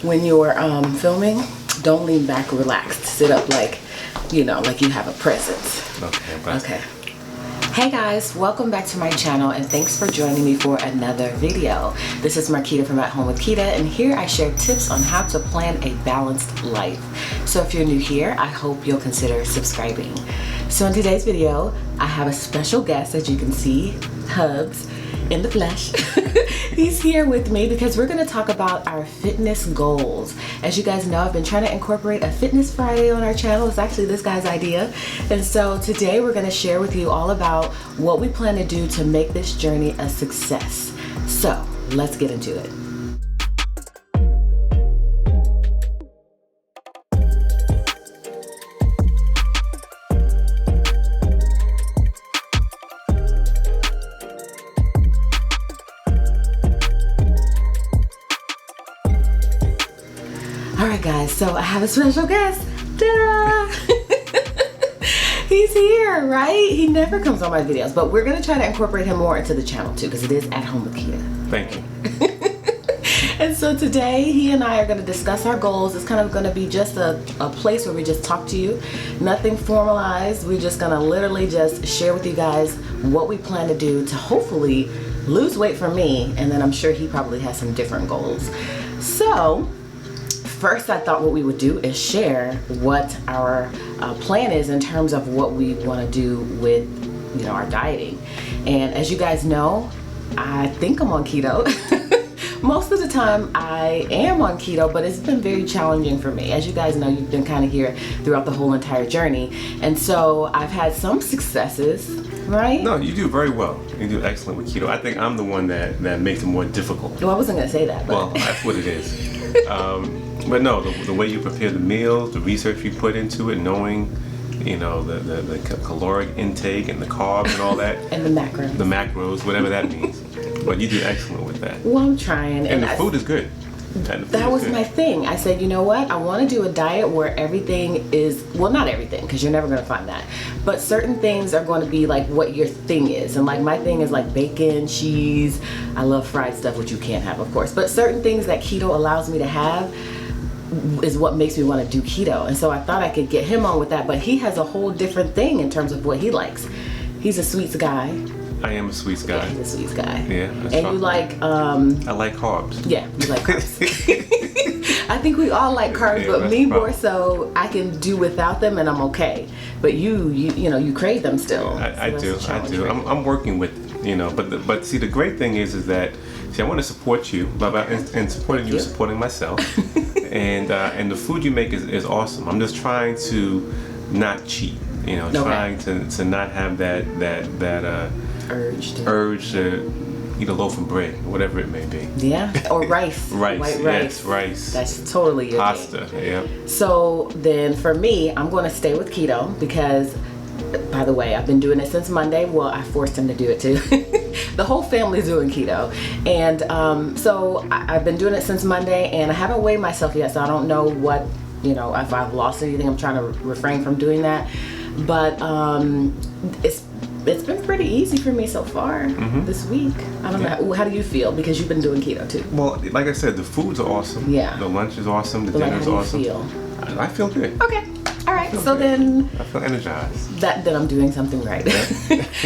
when you're filming, don't lean back relaxed. Sit up like, like you have a presence. Okay. Hey guys, welcome back to my channel and thanks for joining me for another video. This is Quita from At Home with Quita, and here I share tips on how to plan a balanced life. So if you're new here, I hope you'll consider subscribing. So in today's video, I have a special guest, as you can see, Hubs in the flesh. He's here with me because we're going to talk about our fitness goals. As you guys know, I've been trying to incorporate a Fitness Friday on our channel. It's actually this guy's idea. And so today we're going to share with you all about what we plan to do to make this journey a success. So let's get into it. Alright guys, so I have a special guest. Ta-da! He's here, right? He never comes on my videos, but we're going to try to incorporate him more into the channel too, because it is At Home with Quita. Thank you. And so today, he and I are going to discuss our goals. It's kind of going to be just a place where we just talk to you. Nothing formalized. We're just going to literally just share with you guys what we plan to do to hopefully lose weight for me, and then I'm sure he probably has some different goals. So first, I thought what we would do is share what our plan is in terms of what we want to do with, our dieting. And as you guys know, I think I'm on keto. Most of the time I am on keto, but it's been very challenging for me. As you guys know, you've been kind of here throughout the whole entire journey. And so I've had some successes, right? No, you do very well. You do excellent with keto. I think I'm the one that makes it more difficult. Well, I wasn't going to say that. But. Well, that's what it is. But no, the way you prepare the meals, the research you put into it, knowing, the caloric intake and the carbs and all that. And the macros. The macros, whatever that means. But you do excellent with that. Well, I'm trying. And the food is good. That was my thing. I said, you know what? I want to do a diet where everything is, well, not everything, because you're never going to find that. But certain things are going to be like what your thing is. And like my thing is like bacon, cheese. I love fried stuff, which you can't have, of course. But certain things that keto allows me to have is what makes me want to do keto. And so I thought I could get him on with that. But he has a whole different thing in terms of what he likes. He's a sweets guy. I am a sweets guy. Yeah, he's a sweets guy. Yeah. And you like I like carbs. Yeah, you like carbs. I think we all like carbs, but me more so, I can do without them and I'm okay. But you crave them still. I do. I'm working with but see, the great thing is that I want to support you, and supporting you, supporting myself, and the food you make is awesome. I'm just trying to not cheat, trying to not have that urge to eat a loaf of bread, whatever it may be. Yeah, or rice. Rice, white rice. Yes, rice. That's totally your pasta. thing. Yeah. So then, for me, I'm going to stay with keto because, by the way, I've been doing it since Monday. Well, I forced him to do it too. The whole family's doing keto, and so I've been doing it since Monday, and I haven't weighed myself yet, so I don't know what if I've lost anything. I'm trying to refrain from doing that, but it's been pretty easy for me so far this week. I don't know. How do you feel? Because you've been doing keto too. Well, like I said, the foods are awesome. Yeah. The lunch is awesome. The dinner's awesome. How do you feel? I feel good. Okay. All right. So then. I feel energized. Then I'm doing something right.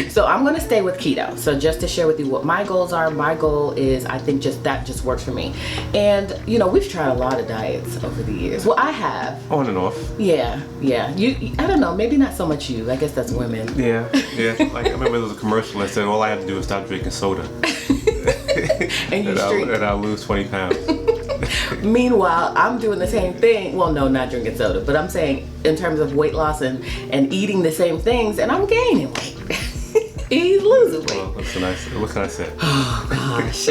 So I'm going to stay with keto. So just to share with you what my goals are. My goal is, I think that just works for me. And we've tried a lot of diets over the years. Well, I have. On and off. Yeah. I don't know. Maybe not so much you. I guess that's women. Yeah. Like I remember there was a commercial that said all I have to do is stop drinking soda. And I'll lose 20 pounds. Meanwhile, I'm doing the same thing. Well, no, not drinking soda, but I'm saying in terms of weight loss and eating the same things, and I'm gaining weight. He's losing weight. Well, what can I say? Oh gosh.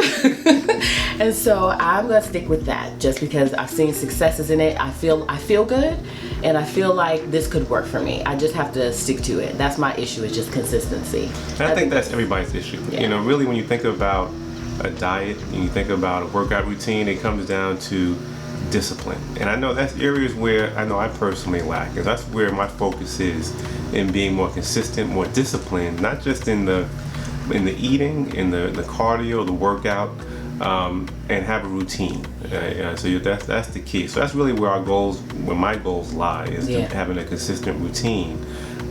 And so I'm gonna stick with that just because I've seen successes in it. I feel good, and I feel like this could work for me. I just have to stick to it. That's my issue, is just consistency. And I think that's everybody's issue. Yeah. Really, when you think about a diet and you think about a workout routine, it comes down to discipline. And I know that's areas where I know I personally lack, because that's where my focus is, in being more consistent, more disciplined, not just in the eating, in the cardio, the workout, and have a routine. So that's the key. So that's really where my goals lie, is having a consistent routine.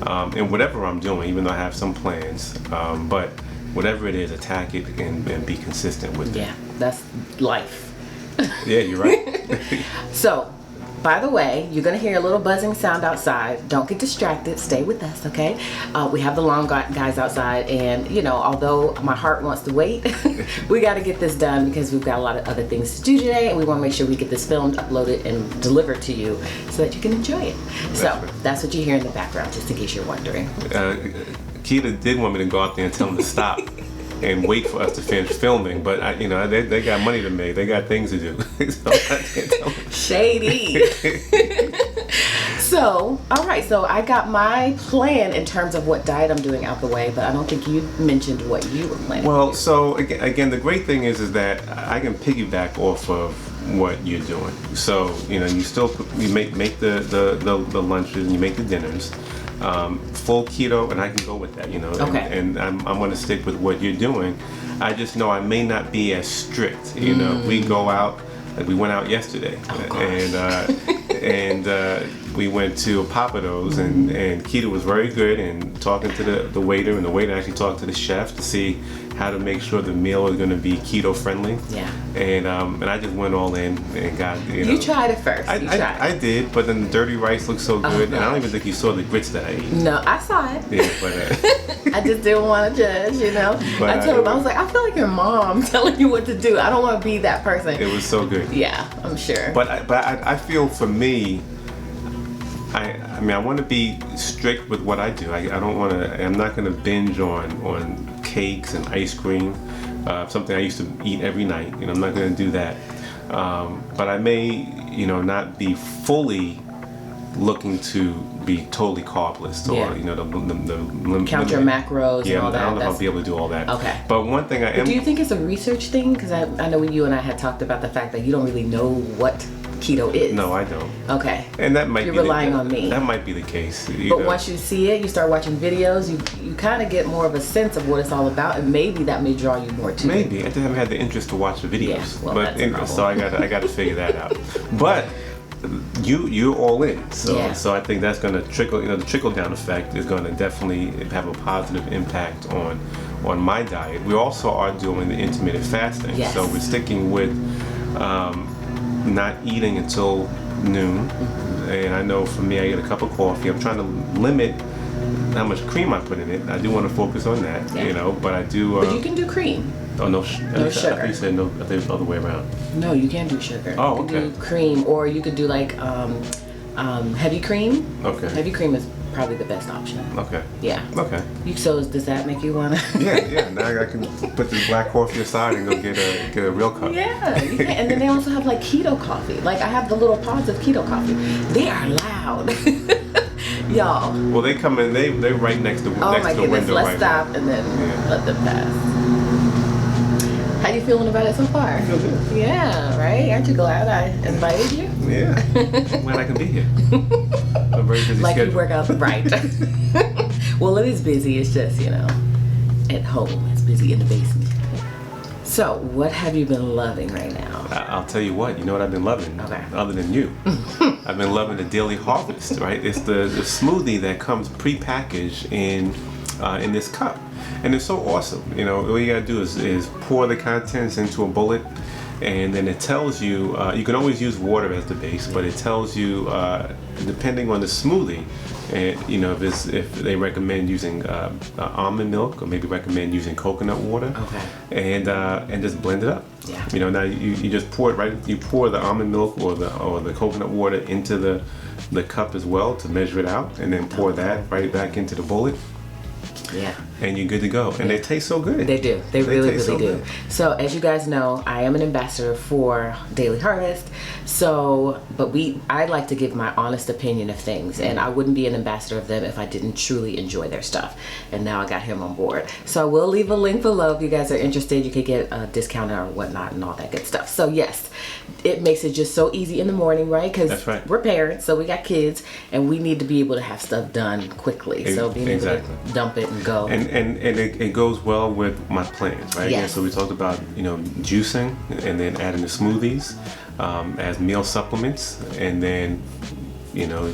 And whatever I'm doing, even though I have some plans, but whatever it is, attack it and be consistent with it. Yeah, that's life. Yeah, you're right. So, by the way, you're going to hear a little buzzing sound outside. Don't get distracted. Stay with us, okay? We have the lawn guys outside, and, you know, although my heart wants to wait, we got to get this done because we've got a lot of other things to do today, and we want to make sure we get this filmed, uploaded, and delivered to you so that you can enjoy it. That's what you hear in the background, just in case you're wondering. Quita did want me to go out there and tell him to stop and wait for us to finish filming, but they got money to make. They got things to do. So I can't tell them. Shady. So, all right. So I got my plan in terms of what diet I'm doing out the way, but I don't think you mentioned what you were planning. Well, so again, the great thing is that I can piggyback off of what you're doing. So you make the lunches and you make the dinners. Full keto, and I can go with that, Okay. And I'm going to stick with what you're doing. I just know I may not be as strict. We go out, like we went out yesterday, and we went to Papados, and Quita was very good and talking to the waiter, and the waiter actually talked to the chef to see how to make sure the meal is going to be keto friendly. Yeah. And I just went all in and got. You tried it first. I did, but then the dirty rice looked so good, and I don't even think you saw the grits that I ate. No, I saw it. Yeah, but I just didn't want to judge, But I told him, I was like, I feel like your mom telling you what to do. I don't want to be that person. It was so good. Yeah, I'm sure. But I feel for me, I mean, I want to be strict with what I do. I don't want to. I'm not going to binge on cakes and ice cream. Something I used to eat every night. I'm not going to do that. But I may, not be fully looking to be totally carbless, or the count your macros and all that. I don't know if I'll be able to do all that. Okay. But one thing I am. Do you think it's a research thing? Because I know you and I had talked about the fact that you don't really know what keto is. No, I don't. Okay. And that might You're be relying on me. That might be the case. But once you see it, you start watching videos, you kind of get more of a sense of what it's all about, and maybe that may draw you more to it. Maybe. I just haven't had the interest to watch the videos. Yeah, well, that's a problem. So I got to figure that out. But you're all in. So I think that's going to trickle. The trickle down effect is going to definitely have a positive impact on my diet. We also are doing the intermittent fasting. Yes. So we're sticking with not eating until noon. And I know for me, I get a cup of coffee. I'm trying to limit how much cream I put in it. I do want to focus on that, but I do. But you can do cream. Oh, no sugar. I think you said no. I think it's the other way around. No, you can do sugar. Oh, you can okay. do cream, or you could do like heavy cream. Okay. Heavy cream is probably the best option. Okay. Yeah. Okay. So does that make you wanna? Yeah. Now I can put this black coffee aside and go get a real cup. Yeah, you can. And then they also have like keto coffee. Like I have the little pods of keto coffee. They are loud, y'all. Well, they come in. They're right next to Oh next my to the goodness! window Let's right stop now. and then let them pass. How you feeling about it so far? I feel good. Yeah, right? Aren't you glad I invited you? Yeah. I'm glad I can be here. I'm very busy Like schedule. you work out right. Well, it is busy. It's just, at home. It's busy in the basement. So, what have you been loving right now? I'll tell you what. You know what I've been loving? Okay. Other than you. I've been loving the Daily Harvest, right? It's the smoothie that comes pre-packaged in this cup. And it's so awesome. All you gotta do is pour the contents into a bullet, and then it tells you, you can always use water as the base, but it tells you, depending on the smoothie, and if they recommend using almond milk, or maybe recommend using coconut water. Okay. And just blend it up. Yeah. Now you just pour it right. You pour the almond milk or the coconut water into the cup as well to measure it out, and then pour that right back into the bullet. Yeah. And you're good to go. And they taste so good. They do. They really, taste really so do. good. So, as you guys know, I am an ambassador for Daily Harvest. So, but I like to give my honest opinion of things, and I wouldn't be an ambassador of them if I didn't truly enjoy their stuff. And now I got him on board. So I will leave a link below if you guys are interested. You could get a discount or whatnot and all that good stuff. So yes, it makes it just so easy in the morning, right? Because we're parents, so we got kids, and we need to be able to have stuff done quickly. So being able to dump it and go. And it goes well with my plans, right? Yes. Yeah, so we talked about, juicing and then adding the smoothies as meal supplements, and then,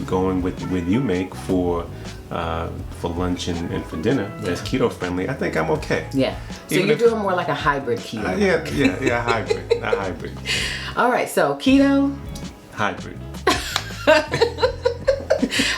going with you make for lunch and for dinner that's keto friendly. I think I'm okay. Yeah. So you're doing more like a hybrid keto. Yeah, hybrid. A hybrid. All right, so keto. Hybrid.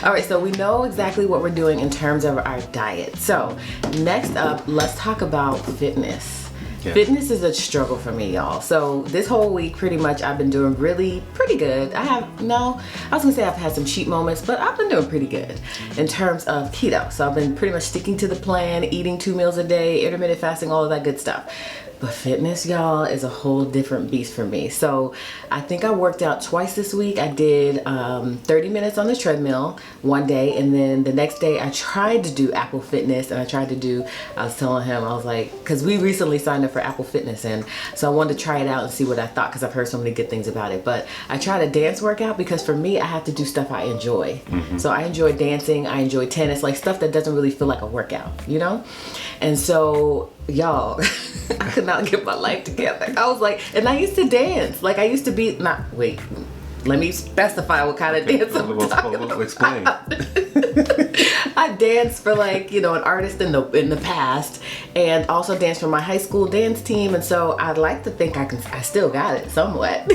All right, so we know exactly what we're doing in terms of our diet. So next up, let's talk about fitness. Yeah. Fitness is a struggle for me, y'all. So this whole week, pretty much, I've been doing pretty good. I was gonna say I've had some cheat moments, but I've been doing pretty good in terms of keto. So I've been pretty much sticking to the plan, eating 2 meals a day, intermittent fasting, all of that good stuff. But fitness, y'all, is a whole different beast for me. So I think I worked out twice this week. I did 30 minutes on the treadmill one day, and then the next day I tried to do Apple Fitness, and I was telling him, I was like, because we recently signed up for Apple Fitness, and so I wanted to try it out and see what I thought, because I've heard so many good things about it. But I tried a dance workout because for me, I have to do stuff I enjoy. So I enjoy dancing, I enjoy tennis, like stuff that doesn't really feel like a workout, And so, y'all, I could not get my life together. I was like, and I used to dance. Like I used to be, let me specify what kind of dance I'm talking about. Explain. I danced for an artist in the past, and also danced for my high school dance team. And so I'd like to think I still got it somewhat.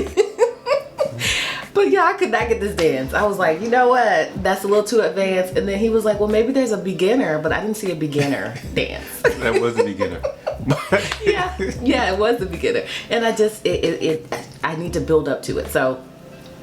But yeah, I could not get this dance. I was like, you know what? That's a little too advanced. And then he was like, well, maybe there's a beginner, but I didn't see a beginner dance. That was a beginner. yeah, it was a beginner. And I need to build up to it. So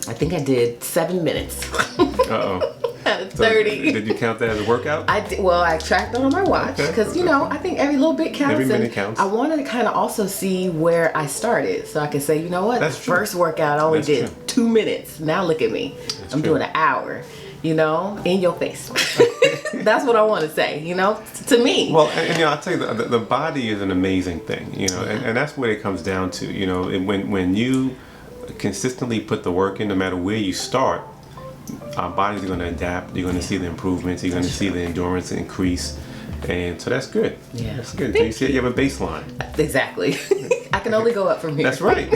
I think I did 7 minutes. Uh-oh. Out of 30. So did you count that as a workout? I did. Well, I tracked it on my watch because I think every little bit counts. Every minute counts. I wanted to kind of also see where I started, so I could say, you know what? That's the true. First workout I only did 2 minutes. Now look at me. I'm doing an hour. In your face. That's what I want to say. To me. Well, and I'll tell you, the body is an amazing thing. And that's what it comes down to. When you consistently put the work in, no matter where you start, our bodies are going to adapt. You're going to see the improvements. You're going to see the endurance increase. And so that's good. Yeah. That's good. So you see you have a baseline. Exactly. I can only go up from here. That's right.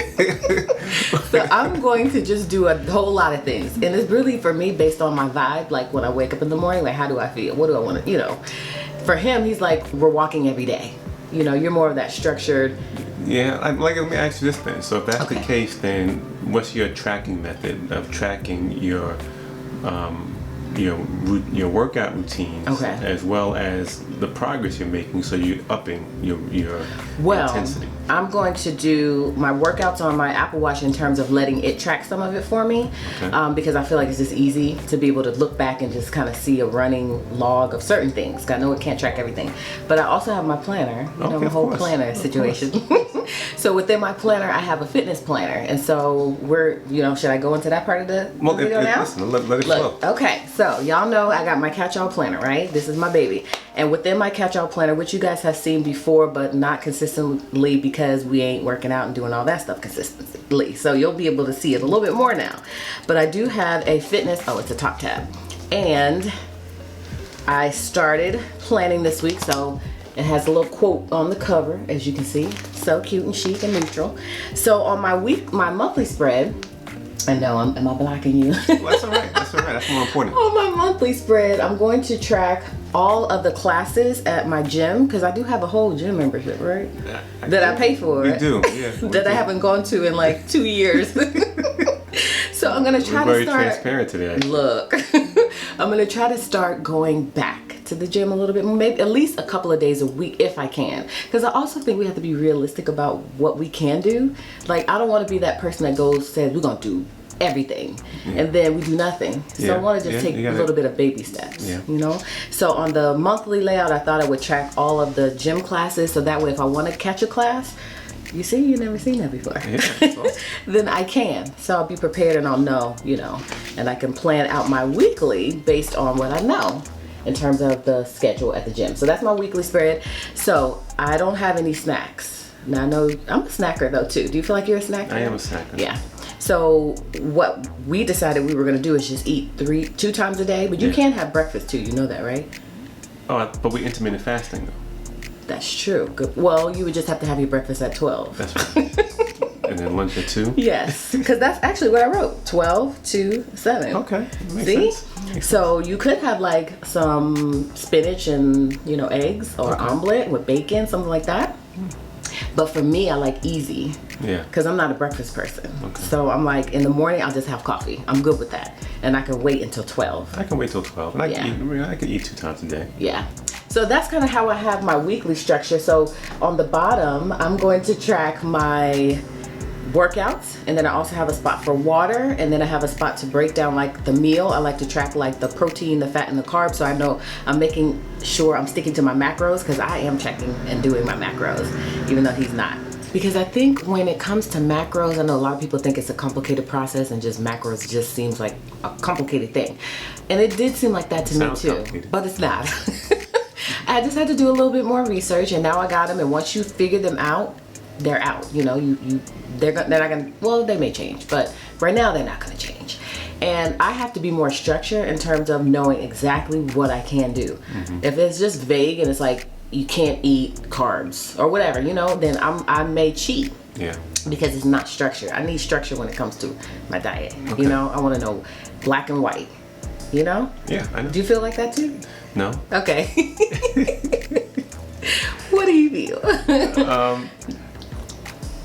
So I'm going to just do a whole lot of things. And it's really, for me, based on my vibe. Like when I wake up in the morning, like how do I feel? What do I want to, For him, he's like, we're walking every day. You're more of that structured. Yeah, let me ask you this then. So if that's the case, then what's your tracking method of tracking your workout routines, as well as the progress you're making, so you're upping your intensity? I'm going to do my workouts on my Apple Watch in terms of letting it track some of it for me, because I feel like it's just easy to be able to look back and just kind of see a running log of certain things. I know it can't track everything, but I also have my planner, my whole planner situation. So within my planner, I have a fitness planner, and so should I go into that part of the video now? Listen, let it flow. Okay, so y'all know I got my catch-all planner, right? This is my baby. And within my catch-all planner, which you guys have seen before, but not consistently because we ain't working out and doing all that stuff consistently. So you'll be able to see it a little bit more now. But I do have a fitness, it's a top tab. And I started planning this week, so it has a little quote on the cover, as you can see. So cute and chic and neutral. So on my monthly spread, I know, am I blocking you? Well, that's all right. That's more important. On my monthly spread, I'm going to track all of the classes at my gym, because I do have a whole gym membership, right? That I pay for. You do, yeah. That I haven't gone to in like 2 years. So I'm going to try to start. Very transparent today. Look, I'm going to try to start going back to the gym a little bit, maybe at least a couple of days a week if I can. Because I also think we have to be realistic about what we can do. Like, I don't want to be that person that says we're going to do everything and then we do nothing. So I want to just take a little bit of baby steps, So on the monthly layout, I thought I would track all of the gym classes, so that way if I want to catch a class, You see, you never seen that before. Yeah, that's awesome. Then I can. So I'll be prepared and I'll know, and I can plan out my weekly based on what I know in terms of the schedule at the gym. So that's my weekly spread. So I don't have any snacks. Now I know I'm a snacker though too. Do you feel like you're a snacker? I am a snacker. Yeah. So what we decided we were gonna do is just eat 2 times a day, but you can have breakfast too. You know that, right? Oh, but we intermittent fasting though. That's true. Good. Well, you would just have to have your breakfast at 12. That's right. And then lunch at 2? Yes, because that's actually what I wrote. 12 to 7. Okay. Makes See? sense. So you could have like some spinach and, eggs or omelet with bacon, something like that. But for me, I like easy. Yeah. Because I'm not a breakfast person. Okay. So I'm like, in the morning, I'll just have coffee. I'm good with that. And I can wait until 12. I can wait till 12. And I can eat 2 times a day. Yeah. So that's kind of how I have my weekly structure. So on the bottom, I'm going to track my workouts, and then I also have a spot for water, and then I have a spot to break down like the meal. I like to track like the protein, the fat, and the carbs, so I know I'm making sure I'm sticking to my macros, because I am checking and doing my macros, even though he's not. Because I think when it comes to macros, I know a lot of people think it's a complicated process, and just macros just seems like a complicated thing. And it did seem like that to me too, but it's not. I just had to do a little bit more research, and now I got them, and once you figure them out, they're out. They're not gonna, well, they may change, but right now they're not gonna change. And I have to be more structured in terms of knowing exactly what I can do. If it's just vague and it's like you can't eat carbs or whatever, then I may cheat. Yeah. Because it's not structured. I need structure when it comes to my diet. Okay. I want to know black and white. Yeah, I know. Do you feel like that too? No. Okay. What do you feel?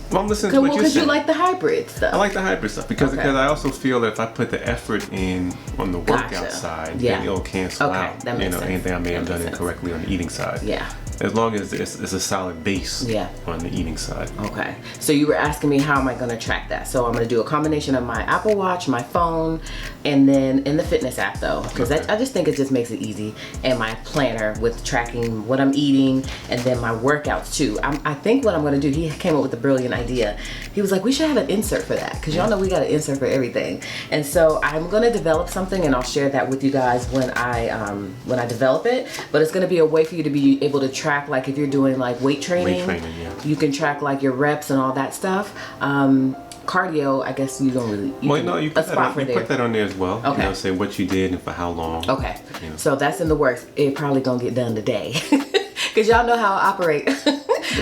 Well, I'm listening to what you said. Because you like the hybrid stuff. I like the hybrid stuff because I also feel that if I put the effort in on the workout side, then it'll cancel out. That makes sense. Anything I may have done incorrectly on the eating side. Yeah. As long as it's a solid base on the eating side. Okay. So you were asking me how am I going to track that? So I'm going to do a combination of my Apple Watch, my phone, and then in the fitness app though, because I just think it just makes it easy, and my planner with tracking what I'm eating, and then my workouts too. I think what I'm going to do, he came up with a brilliant idea. He was like, we should have an insert for that, because y'all know we got an insert for everything. And so I'm going to develop something, and I'll share that with you guys when I develop it. But it's going to be a way for you to be able to track, like if you're doing like weight training, you can track like your reps and all that stuff. Cardio, I guess you don't really. You put that on there as well. Okay. Say what you did and for how long. Okay. So that's in the works. It probably gonna get done today, because y'all know how I operate.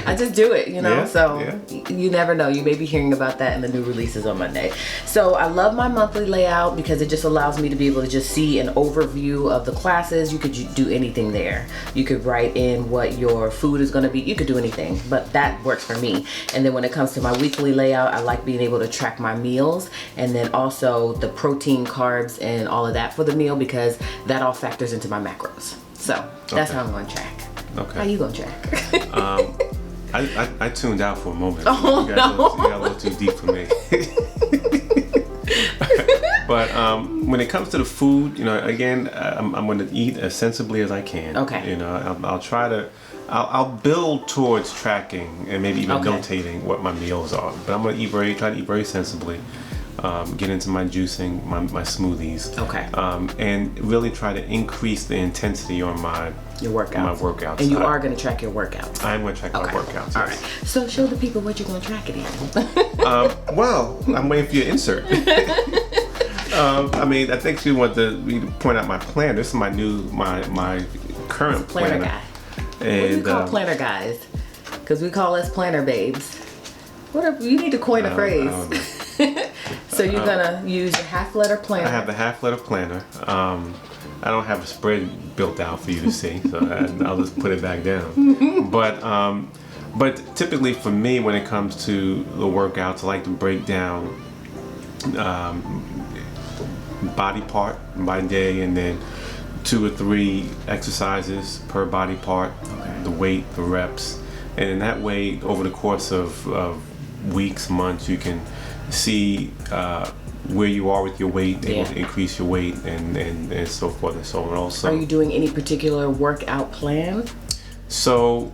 I just do it, you never know. You may be hearing about that in the new releases on Monday. So I love my monthly layout because it just allows me to be able to just see an overview of the classes. You could do anything there. You could write in what your food is going to be. You could do anything, but that works for me. And then when it comes to my weekly layout, I like being able to track my meals, and then also the protein, carbs, and all of that for the meal, because that all factors into my macros. So that's how I'm going to track. Okay. How you going to track? I tuned out for a moment. Oh, you got a little too deep for me. But when it comes to the food, again, I'm going to eat as sensibly as I can. Okay. I'll try to, I'll build towards tracking and maybe even notating what my meals are. But I'm going to try to eat very sensibly. Get into my juicing, my smoothies. Okay. And really try to increase the intensity on your workouts. My workouts. And you are going to track your workouts. I'm going to track my workouts. All right. So show the people what you're going to track it in. Well, I'm waiting for your insert. I think you want me to point out my plan. This is my current planner guy. And, what do you call planner guys? Because we call us planner babes. You need to coin a phrase. I don't know. So you're gonna use your half-letter planner. I have the half-letter planner. I don't have a spread built out for you to see, so I'll just put it back down. But typically for me, when it comes to the workouts, I like to break down body part by day, and then 2 or 3 exercises per body part, the weight, the reps, and in that way, over the course of weeks, months, you can see where you are with your weight, able to increase your weight, and so forth and so on. Also, are you doing any particular workout plan? So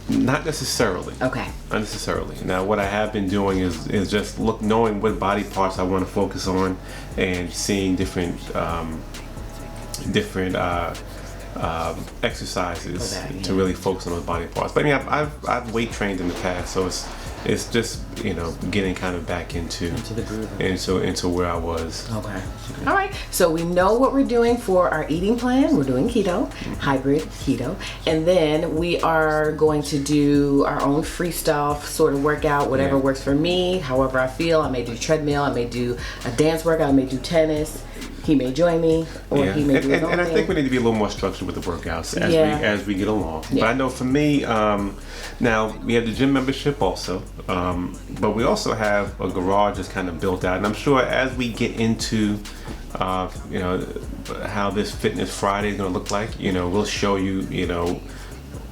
Not necessarily. Okay. Not necessarily. Now, what I have been doing is just knowing what body parts I want to focus on, and seeing different exercises to really focus on those body parts. But I mean, I've weight trained in the past, so it's just, you know, getting kind of back into the groove, into where I was. Okay. All right. So we know what we're doing for our eating plan. We're doing keto, hybrid keto, and then we are going to do our own freestyle sort of workout, whatever works for me, however I feel. I may do treadmill, I may do a dance workout, I may do tennis. He may join me, or he may do his own and I thing. think we need to be a little more structured with the workouts as we get along. But I know for me, now we have the gym membership also, but we also have a garage that's kind of built out. And I'm sure as we get into, you know, how this Fitness Friday is going to look like, you know, we'll show you, you know,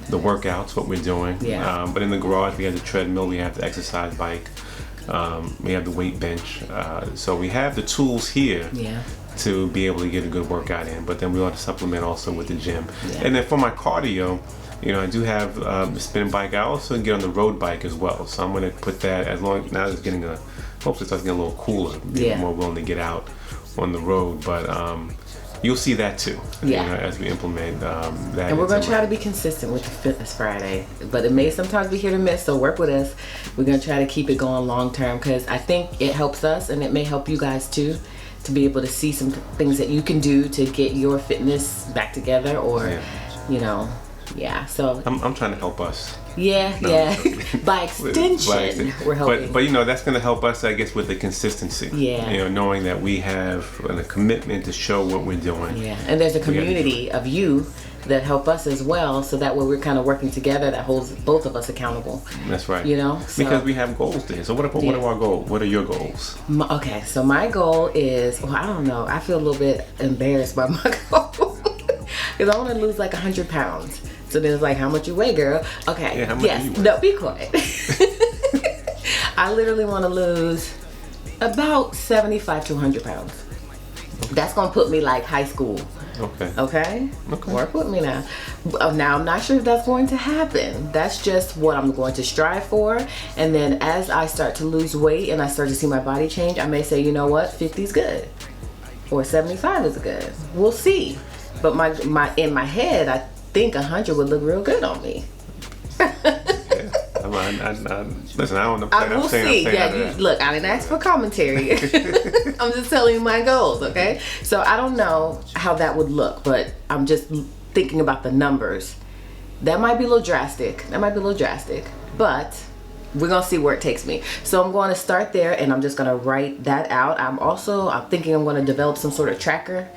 the workouts, what we're doing. Yeah. But in the garage, we have the treadmill, we have the exercise bike, we have the weight bench. So we have the tools here. Yeah. To be able to get a good workout in, but then we want to supplement also with the gym. And then for my cardio, you know, I do have the spin bike. I also get on the road bike as well, so I'm going to put that, as long now it's getting hopefully it's getting a little cooler, be more willing to get out on the road. But you'll see that too, you know, as we implement that. And we're going to try to be consistent with the Fitness Friday, but it may sometimes be hit or miss, so work with us. We're going to try to keep it going long term, because I think it helps us, and it may help you guys too, to be able to see some things that you can do to get your fitness back together, or you know, so I'm trying to help us. By extension, we're helping. But you know, that's going to help us, I guess, with the consistency. You know, knowing that we have a commitment to show what we're doing. And there's a community of you that help us as well, so that way we're kind of working together, that holds both of us accountable. That's right. You know, because we have goals there. So what are our goals? What are your goals? Okay, so my goal is, I don't know, I feel a little bit embarrassed by my goal, because I want to lose like 100 pounds. So then it's like, how much you weigh, girl? Okay, how much do you weigh? No, be quiet. I literally want to lose about 75 to 100 pounds. That's gonna put me like high school. Okay. Work with me now. Now I'm not sure if that's going to happen. That's just what I'm going to strive for. And then as I start to lose weight and I start to see my body change, I may say, you know what, 50 is good, or 75 is good. We'll see. But my in my head, I think 100 would look real good on me. Listen, I don't know. I will see. Look, I didn't ask for commentary. I'm just telling you my goals, okay? So I don't know how that would look, but I'm just thinking about the numbers. That might be a little drastic. But we're gonna see where it takes me. So I'm going to start there, and I'm just gonna write that out. I'm thinking I'm gonna develop some sort of tracker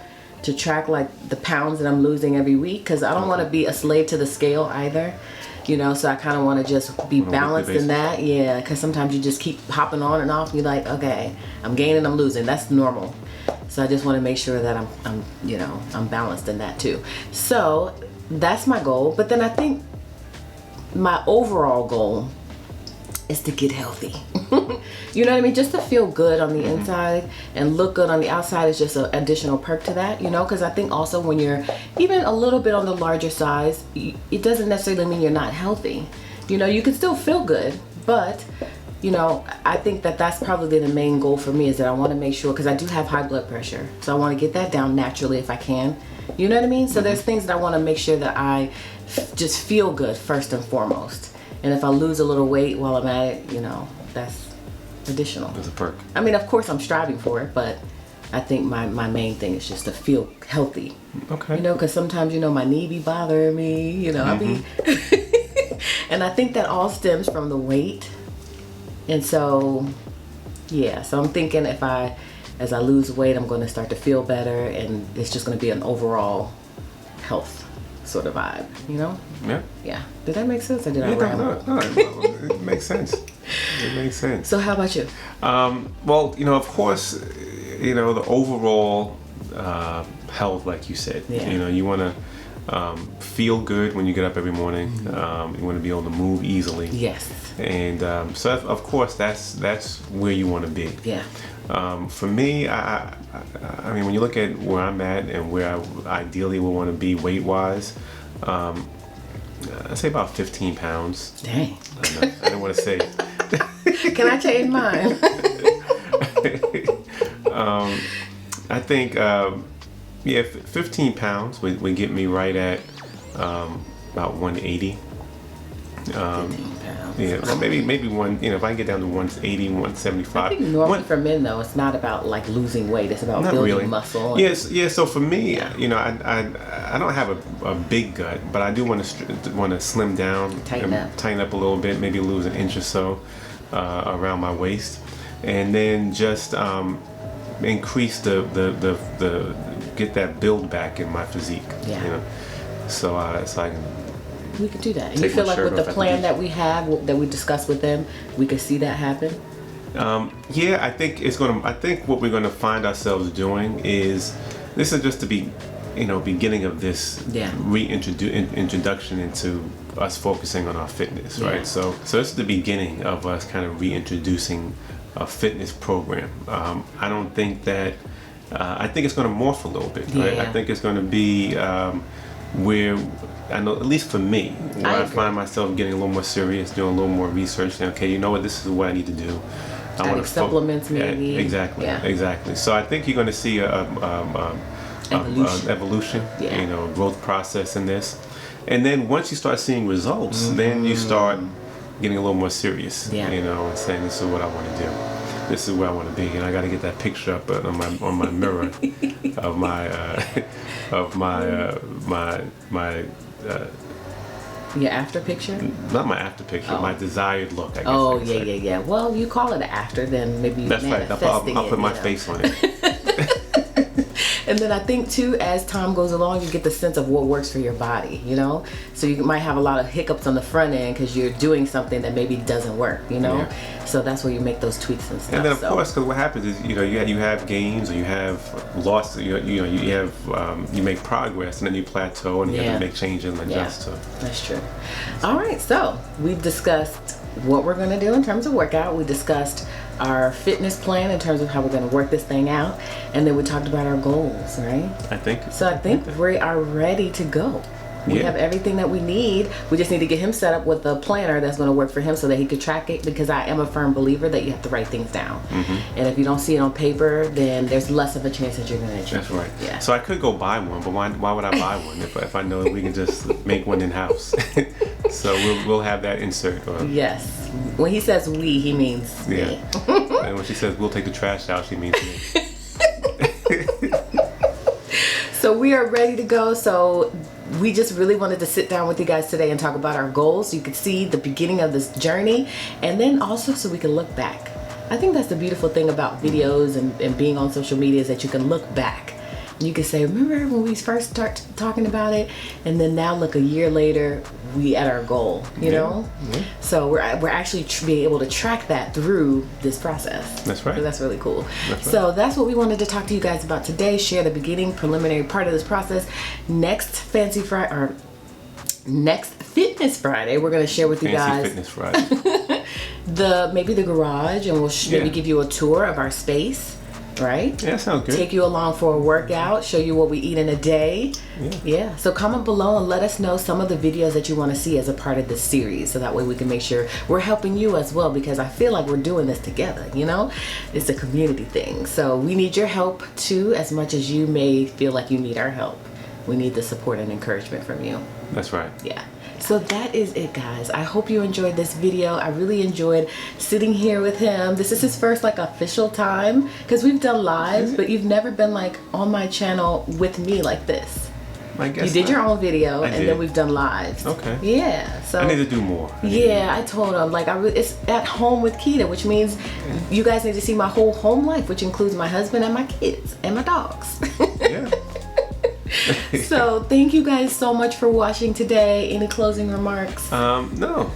to track like the pounds that I'm losing every week, because I don't want to be a slave to the scale either. You know, so I kind of want to just be balanced in that. Because sometimes you just keep hopping on and off, and you're like, okay, I'm gaining, I'm losing. That's normal. So I just want to make sure that I'm balanced in that too. So that's my goal. But then I think my overall goal is to get healthy. You know what I mean? Just to feel good on the inside and look good on the outside is just an additional perk to that, you know, because I think also when you're even a little bit on the larger size, it doesn't necessarily mean you're not healthy. You know, you can still feel good, but you know, I think that that's probably the main goal for me, is that I want to make sure, because I do have high blood pressure, so I want to get that down naturally if I can. You know what I mean? So there's things that I want to make sure that I just feel good first and foremost. And if I lose a little weight while I'm at it, you know, that's additional. That's a perk. I mean, of course I'm striving for it, but I think my main thing is just to feel healthy. Okay. You know, because sometimes, you know, my knee be bothering me, you know, I be... And I think that all stems from the weight. And so, so I'm thinking as I lose weight, I'm going to start to feel better, and it's just going to be an overall health sort of vibe, you know? Yeah. Did that make sense, or did I ramble? No, it makes sense. It makes sense. So how about you? Well, you know, of course, you know, the overall health, like you said, you know, you want to feel good when you get up every morning. You want to be able to move easily. Yes. And so, of course, that's where you want to be. Yeah. For me, I mean, when you look at where I'm at and where I ideally would want to be weight-wise, I'd say about 15 pounds. Dang. I didn't want to say it. Can I change mine? I think, 15 pounds would get me right at about 180. 15 pounds. Yeah, maybe one. If I can get down to 180, 175. I think normally for men though, it's not about like losing weight. It's about Not building really. muscle. Yes, yeah. So for me, I don't have a big gut, but I do want to slim down, tighten up a little bit, maybe lose an inch or so around my waist, and then just increase the get that build back in my physique. Yeah. So I can. We could do that. And you feel like with the plan that we have, that we discussed with them, we could see that happen? Yeah, I think I think what we're gonna find ourselves doing is, this is just the beginning of this introduction into us focusing on our fitness, right? So this is the beginning of us kind of reintroducing a fitness program. I don't think that. I think it's going to morph a little bit, right? I think it's going to be where, I know, at least for me, where I find myself getting a little more serious, doing a little more research, saying, okay, you know what, this is what I need to do. I want to supplements, maybe. Exactly. So I think you're going to see a evolution, growth process in this. And then once you start seeing results, then you start getting a little more serious, and saying, this is what I want to do. This is where I want to be, and I got to get that picture up on my mirror of my your after picture? Not my after picture, my desired look, I guess. Oh, yeah. Well, you call it after, then maybe you're manifesting. I'll put my face on it. And then I think too, as time goes along, you get the sense of what works for your body, So you might have a lot of hiccups on the front end because you're doing something that maybe doesn't work, So that's where you make those tweaks and stuff. And then of course, because what happens is, you have gains or you have loss, you make progress and then you plateau and you have to make changes and adjust to. That's true. All right, so we've discussed what we're going to do in terms of workout. We discussed our fitness plan in terms of how we're going to work this thing out, and then we talked about our goals, right? I think we are ready to go. We have everything that we need. We just need to get him set up with a planner that's going to work for him so that he could track it, because I am a firm believer that you have to write things down. And if you don't see it on paper, then there's less of a chance that you're going to achieve. That's right. Yeah. So I could go buy one, but why would I buy one if I know that we can just make one in-house? So we'll have that insert. Yes. When he says we, he means me. And when she says we'll take the trash out, she means me. So we are ready to go. So we just really wanted to sit down with you guys today and talk about our goals so you could see the beginning of this journey, and then also so we can look back. I think that's the beautiful thing about videos and being on social media, is that you can look back. You can say, remember when we first started talking about it, and then now look, a year later, we at our goal, you know? So we're actually being able to track that through this process. That's right. So that's really cool. That's right. So that's what we wanted to talk to you guys about today, share the beginning, preliminary part of this process. Next Fitness Friday, we're going to share with you guys Fitness Friday. maybe the garage, and we'll maybe give you a tour of our space. Right? Yeah, sounds good. Take you along for a workout, show you what we eat in a day. Yeah. So comment below and let us know some of the videos that you want to see as a part of this series, so that way we can make sure we're helping you as well, because I feel like we're doing this together, It's a community thing. So we need your help too, as much as you may feel like you need our help. We need the support and encouragement from you. That's right. Yeah. So that is it, guys. I hope you enjoyed this video. I really enjoyed sitting here with him. This is his first official time, because we've done lives, but you've never been on my channel with me like this. I guess you did your own video, and then we've done lives. Okay. Yeah. So I need to do more. I told him it's at home with Quita, which means you guys need to see my whole home life, which includes my husband and my kids and my dogs. Yeah. So thank you guys so much for watching today. Any closing remarks? No.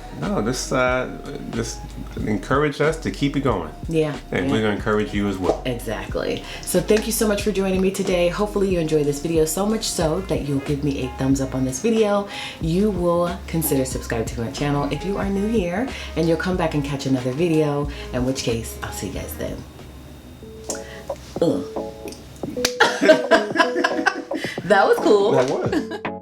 Just encourage us to keep it going. Yeah. And we're going to encourage you as well. Exactly. So thank you so much for joining me today. Hopefully you enjoyed this video so much so that you'll give me a thumbs up on this video. You will consider subscribing to my channel if you are new here, and you'll come back and catch another video, in which case I'll see you guys then. That was cool. That was.